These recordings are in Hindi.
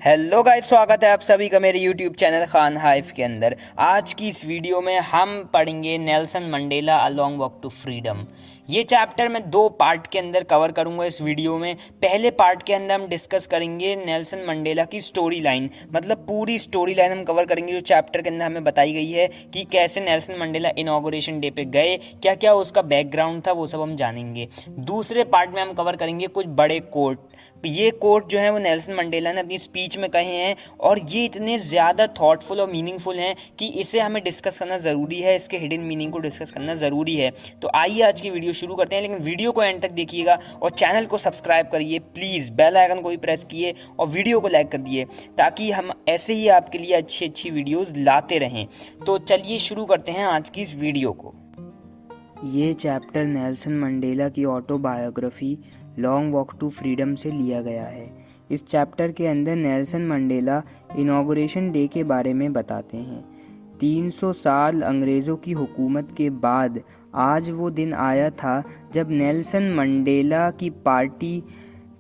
हेलो गाइस, स्वागत है आप सभी का मेरे यूट्यूब चैनल खान हाइफ के अंदर। आज की इस वीडियो में हम पढ़ेंगे Nelson Mandela A Long Walk to Freedom. ये चैप्टर मैं दो पार्ट के अंदर कवर करूंगा इस वीडियो में। पहले पार्ट के अंदर हम डिस्कस करेंगे नेल्सन मंडेला की स्टोरी लाइन, मतलब पूरी स्टोरी लाइन हम कवर करेंगे जो चैप्टर के अंदर हमें बताई गई है कि कैसे नेल्सन मंडेला इनॉग्रेशन डे पे गए, क्या क्या उसका बैकग्राउंड था, वो सब हम जानेंगे। दूसरे पार्ट में हम कवर करेंगे कुछ बड़े कोट। ये कोट जो है वो नेल्सन मंडेला ने अपनी स्पीच में कहे हैं और ये इतने ज़्यादा थॉटफुल और मीनिंगफुल हैं कि इसे हमें डिस्कस करना ज़रूरी है, इसके हिडन मीनिंग को डिस्कस करना ज़रूरी है। तो आइए आज की वीडियो शुरू करते हैं, लेकिन वीडियो को एंड तक देखिएगा और चैनल को सब्सक्राइब करिए प्लीज़, बेल आइकन को भी प्रेस किए और वीडियो को लाइक कर दिए ताकि हम ऐसे ही आपके लिए अच्छी अच्छी वीडियोज़ लाते रहें। तो चलिए शुरू करते हैं आज की इस वीडियो को। ये चैप्टर नेल्सन मंडेला की autobiography Long Walk to Freedom से लिया गया है। इस चैप्टर के अंदर नेल्सन मंडेला इनॉग्रेशन डे के बारे में बताते हैं। 300 साल अंग्रेज़ों की हुकूमत के बाद आज वो दिन आया था जब नेल्सन मंडेला की पार्टी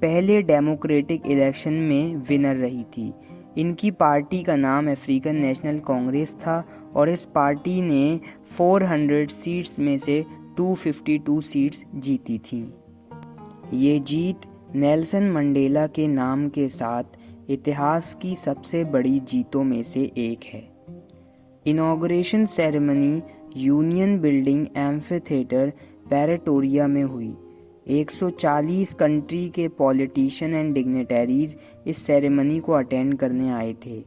पहले डेमोक्रेटिक इलेक्शन में विनर रही थी। इनकी पार्टी का नाम अफ्रीकन नेशनल कांग्रेस था और इस पार्टी ने 400 सीट्स में से 252 सीट्स जीती थी। ये जीत नेल्सन मंडेला के नाम के साथ इतिहास की सबसे बड़ी जीतों में से एक है। Inauguration ceremony union building amphitheatre Pretoria में हुई। 140 कंट्री के पॉलिटिशियन एंड डिग्निटरीज इस सेरेमनी को अटेंड करने आए थे।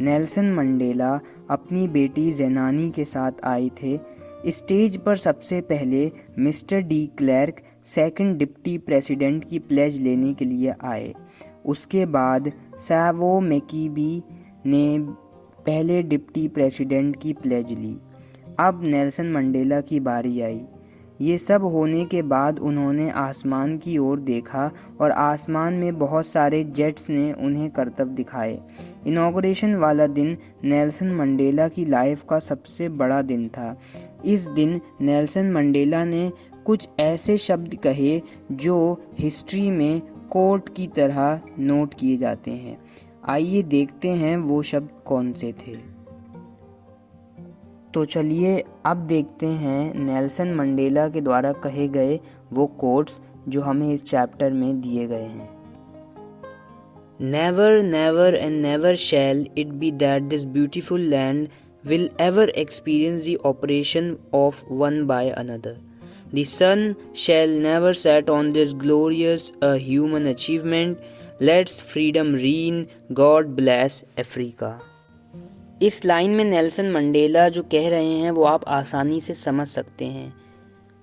नेल्सन मंडेला अपनी बेटी ज़ेनानी के साथ आए थे। स्टेज पर सबसे पहले mister de Klerk second deputy president की प्लेज लेने के लिए आए। उसके बाद सैवो मैकीबी ने पहले डिप्टी प्रेसिडेंट की प्लेज ली। अब नेल्सन मंडेला की बारी आई। ये सब होने के बाद उन्होंने आसमान की ओर देखा और आसमान में बहुत सारे जेट्स ने उन्हें करतब दिखाए। इनॉग्रेशन वाला दिन नेल्सन मंडेला की लाइफ का सबसे बड़ा दिन था। इस दिन नेल्सन मंडेला ने कुछ ऐसे शब्द कहे जो हिस्ट्री में कोट की तरह नोट किए जाते हैं। आइए देखते हैं वो शब्द कौन से थे। तो चलिए अब देखते हैं नेल्सन मंडेला के द्वारा कहे गए वो कोट्स जो हमें इस चैप्टर में दिए गए हैं। Never, never and never shall it be that this beautiful land will ever experience the oppression of one by another. The sun shall never set on this glorious human achievement. Let's freedom reign. God bless Africa. इस लाइन में नेल्सन मंडेला जो कह रहे हैं वो आप आसानी से समझ सकते हैं।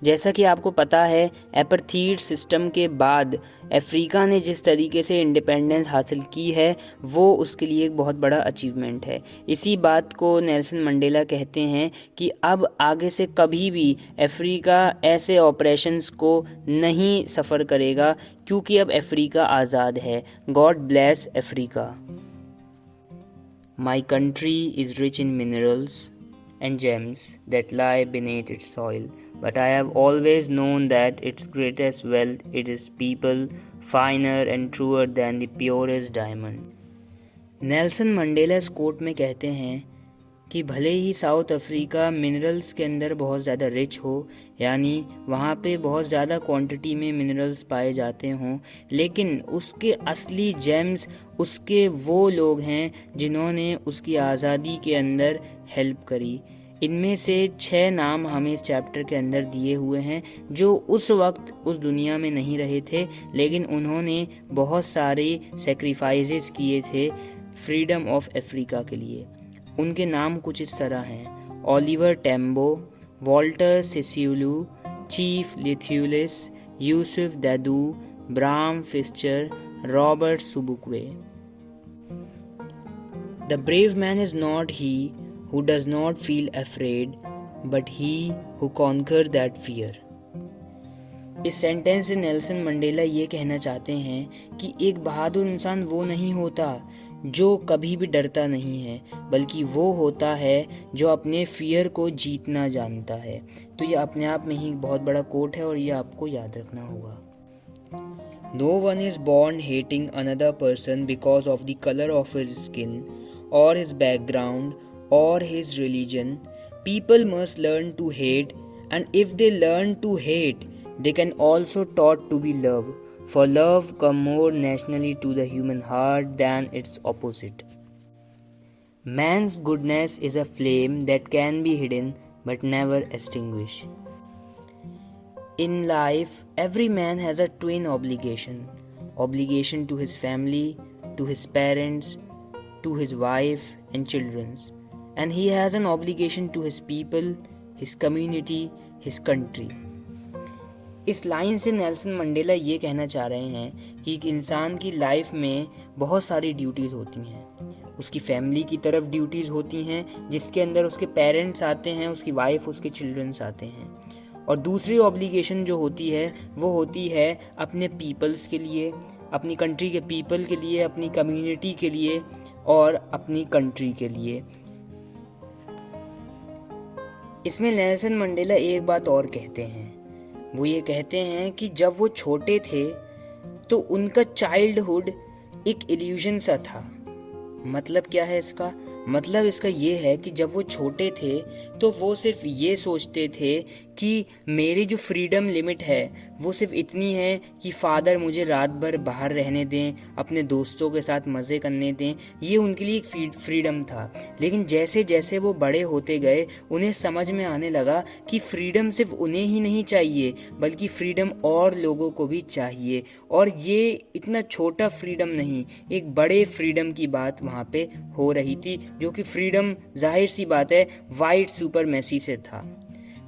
जैसा कि आपको पता है, एपार्थीड सिस्टम के बाद अफ्रीका ने जिस तरीके से इंडिपेंडेंस हासिल की है वो उसके लिए एक बहुत बड़ा अचीवमेंट है। इसी बात को नेल्सन मंडेला कहते हैं कि अब आगे से कभी भी अफ्रीका ऐसे ऑपरेशंस को नहीं सफ़र करेगा क्योंकि अब अफ्रीका आज़ाद है। God bless Africa. My country is rich in minerals and gems that lie beneath its soil, but I have always known that its greatest wealth it is people, finer and truer than the purest diamond. Nelson Mandela इस कोट में कहते हैं कि भले ही साउथ अफ्रीका मिनरल्स के अंदर बहुत ज़्यादा रिच हो, यानी वहाँ पे बहुत ज़्यादा क्वांटिटी में मिनरल्स पाए जाते हों, लेकिन उसके असली जेम्स उसके वो लोग हैं जिन्होंने उसकी आज़ादी के अंदर हेल्प करी। इनमें से 6 नाम हमें इस चैप्टर के अंदर दिए हुए हैं जो उस वक्त उस दुनिया में नहीं रहे थे, लेकिन उन्होंने बहुत सारे सेक्रीफाइसेस किए थे फ्रीडम ऑफ अफ्रीका के लिए। उनके नाम कुछ इस तरह हैं: Oliver Tambo, Walter Sisulu, Chief Luthuli, Yusuf Dadoo, Bram Fischer, Robert Sobukwe. The brave man is not he who does not feel afraid, but he who conquers that fear. इस सेंटेंस से नेल्सन मंडेला ये कहना चाहते हैं कि एक बहादुर इंसान वो नहीं होता जो कभी भी डरता नहीं है, बल्कि वो होता है जो अपने फियर को जीतना जानता है। तो ये अपने आप में ही बहुत बड़ा कोट है और ये आपको याद रखना होगा। No one is born hating another person because of the color of his skin, or his background, or his religion. People must learn to hate, and if they learn to hate, they can also taught to be love. For love come more naturally to the human heart than its opposite. Man's goodness is a flame that can be hidden but never extinguished. In life, every man has a twin obligation to his family, to his parents, to his wife and children, and he has an obligation to his people, his community, his country. इस लाइन से नेल्सन मंडेला ये कहना चाह रहे हैं कि एक इंसान की लाइफ में बहुत सारी ड्यूटीज़ होती हैं। उसकी फैमिली की तरफ ड्यूटीज़ होती हैं जिसके अंदर उसके पेरेंट्स आते हैं, उसकी वाइफ, उसके चिल्ड्रंस आते हैं। और दूसरी ऑब्लिगेशन जो होती है वो होती है अपने पीपल्स के लिए, अपनी कंट्री के पीपल के लिए, अपनी कम्युनिटी के लिए और अपनी कंट्री के लिए। इसमें नेल्सन मंडेला एक बात और कहते हैं, वो ये कहते हैं कि जब वो छोटे थे तो उनका चाइल्डहुड एक इल्यूजन सा था। मतलब क्या है इसका? मतलब इसका ये है कि जब वो छोटे थे तो वो सिर्फ ये सोचते थे कि मेरी जो फ्रीडम लिमिट है वो सिर्फ इतनी है कि फादर मुझे रात भर बाहर रहने दें, अपने दोस्तों के साथ मज़े करने दें। ये उनके लिए एक फ्रीडम था। लेकिन जैसे जैसे वो बड़े होते गए उन्हें समझ में आने लगा कि फ्रीडम सिर्फ उन्हें ही नहीं चाहिए बल्कि फ्रीडम और लोगों को भी चाहिए। और ये इतना छोटा फ्रीडम नहीं, एक बड़े फ्रीडम की बात वहाँ पे हो रही थी, जो कि फ्रीडम जाहिर सी बात है वाइट सुपरमेसी से था।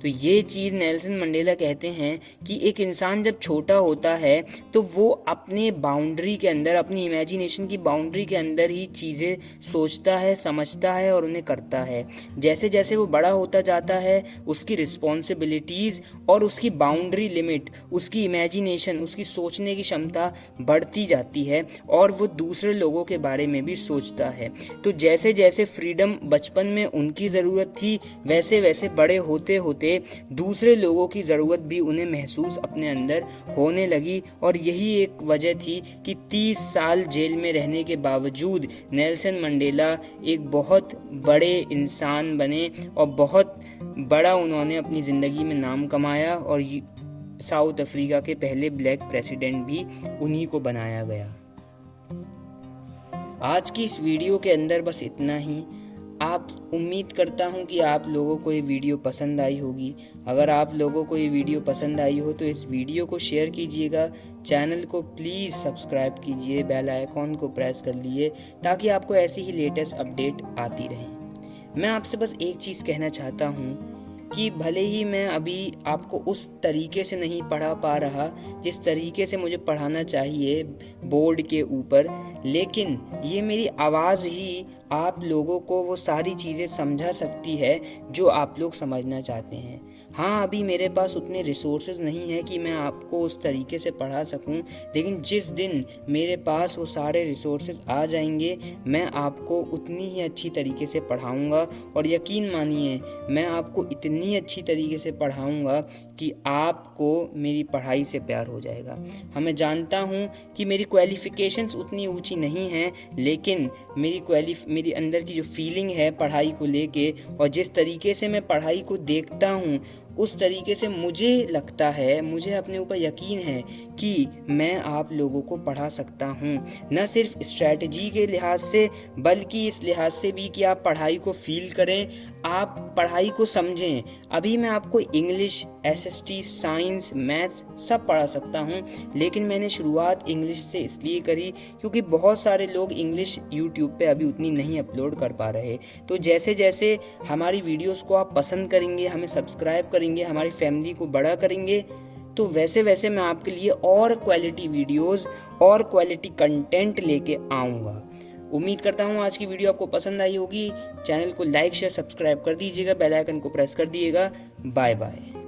तो ये चीज़ नेल्सन मंडेला कहते हैं कि एक इंसान जब छोटा होता है तो वो अपने बाउंड्री के अंदर, अपनी इमेजिनेशन की बाउंड्री के अंदर ही चीज़ें सोचता है, समझता है और उन्हें करता है। जैसे जैसे वो बड़ा होता जाता है उसकी रिस्पॉन्सिबिलिटीज़ और उसकी बाउंड्री लिमिट, उसकी इमेजिनेशन, उसकी सोचने की क्षमता बढ़ती जाती है और वो दूसरे लोगों के बारे में भी सोचता है। तो जैसे जैसे फ्रीडम बचपन में उनकी ज़रूरत थी वैसे वैसे बड़े होते होते दूसरे लोगों की ज़रूरत भी उन्हें महसूस अपने अंदर होने लगी। और यही एक वजह थी कि 30 साल जेल में रहने के बावजूद नेल्सन मंडेला एक बहुत बड़े इंसान बने और बहुत बड़ा उन्होंने अपनी ज़िंदगी में नाम कमाया और साउथ अफ्रीका के पहले ब्लैक प्रेसिडेंट भी उन्हीं को बनाया गया। आज की इस वीडियो के अंदर बस इतना ही। आप उम्मीद करता हूँ कि आप लोगों को ये वीडियो पसंद आई होगी। अगर आप लोगों को ये वीडियो पसंद आई हो तो इस वीडियो को शेयर कीजिएगा, चैनल को प्लीज़ सब्सक्राइब कीजिए, बेल आइकॉन को प्रेस कर लीजिए ताकि आपको ऐसी ही लेटेस्ट अपडेट आती रहे। मैं आपसे बस एक चीज़ कहना चाहता हूँ कि भले ही मैं अभी आपको उस तरीके से नहीं पढ़ा पा रहा जिस तरीके से मुझे पढ़ाना चाहिए बोर्ड के ऊपर, लेकिन ये मेरी आवाज़ ही आप लोगों को वो सारी चीज़ें समझा सकती है जो आप लोग समझना चाहते हैं। हाँ, अभी मेरे पास उतने रिसोर्सेज नहीं है कि मैं आपको उस तरीके से पढ़ा सकूं, लेकिन जिस दिन मेरे पास वो सारे रिसोर्सेज आ जाएंगे मैं आपको उतनी ही अच्छी तरीके से पढ़ाऊंगा। और यकीन मानिए मैं आपको इतनी अच्छी तरीके से पढ़ाऊंगा कि आपको मेरी पढ़ाई से प्यार हो जाएगा। हाँ, मैं जानता हूँ कि मेरी क्वालिफ़िकेशंस उतनी ऊंची नहीं हैं, लेकिन मेरी अंदर की जो फीलिंग है पढ़ाई को लेके और जिस तरीके से मैं पढ़ाई को देखता हूँ उस तरीके से मुझे लगता है, मुझे अपने ऊपर यकीन है कि मैं आप लोगों को पढ़ा सकता हूँ, न सिर्फ स्ट्रैटेजी के लिहाज से बल्कि इस लिहाज से भी कि आप पढ़ाई को फील करें, आप पढ़ाई को समझें। अभी मैं आपको इंग्लिश, एसएसटी, साइंस, मैथ्स सब पढ़ा सकता हूँ, लेकिन मैंने शुरुआत इंग्लिश से इसलिए करी क्योंकि बहुत सारे लोग इंग्लिश यूट्यूब पे अभी उतनी नहीं अपलोड कर पा रहे। तो जैसे जैसे हमारी वीडियोस को आप पसंद करेंगे, हमें सब्सक्राइब करेंगे, हमारी फैमिली को बड़ा करेंगे, तो वैसे वैसे मैं आपके लिए और क्वालिटी वीडियोस और क्वालिटी कंटेंट लेके आऊँगा। उम्मीद करता हूँ आज की वीडियो आपको पसंद आई होगी। चैनल को लाइक, शेयर, सब्सक्राइब कर दीजिएगा, बेल आइकन को प्रेस कर दिएगा। Bye bye.